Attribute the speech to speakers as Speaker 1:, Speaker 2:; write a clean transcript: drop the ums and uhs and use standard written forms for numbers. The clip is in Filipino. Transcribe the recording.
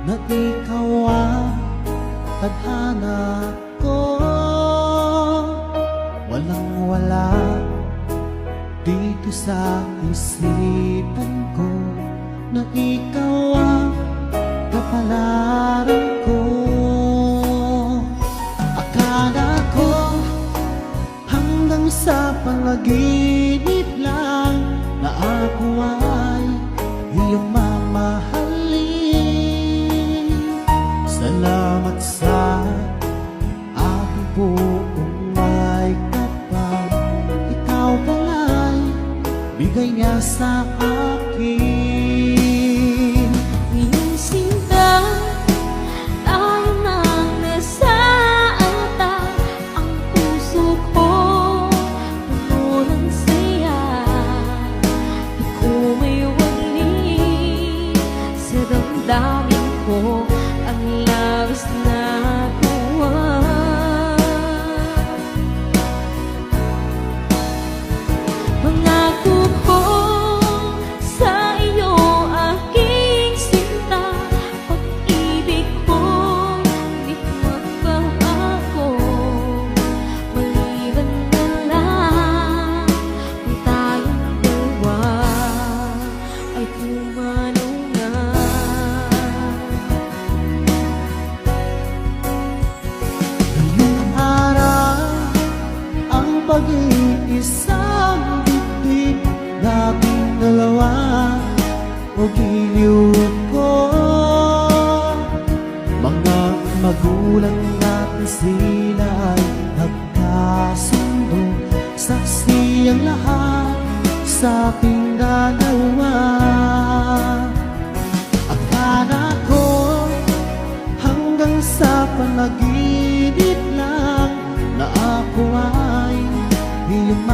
Speaker 1: na ikaw ang tadhana ko. Walang wala dito sa isipan ko na ikaw ang kapalaran ko. Akala ko hanggang sa panaginip lang na ako ay iyong mamahalin. Salamat sa aking buong may kapal, ikaw pala'y bigay niya sa akin.
Speaker 2: Iyong sinta, tayo nang nasa altar. Ang puso ko puno ng saya. Di ko may wali sa damdamin ko ang labis na tuwa. Pangako ko sa iyo, aking sinta, pag-ibig ko di magbabago. Maliban na lang kung tayong dalawa ay pumanaw na.
Speaker 1: Ngayong araw ang pag-iisang dibdib, labing dalawa o giliw ko. Mga magulang natin sila ay nagkasundo, saksi ang lahat sa ating dalawa. Akala ko hanggang sa panaginip lang na ako ay iyong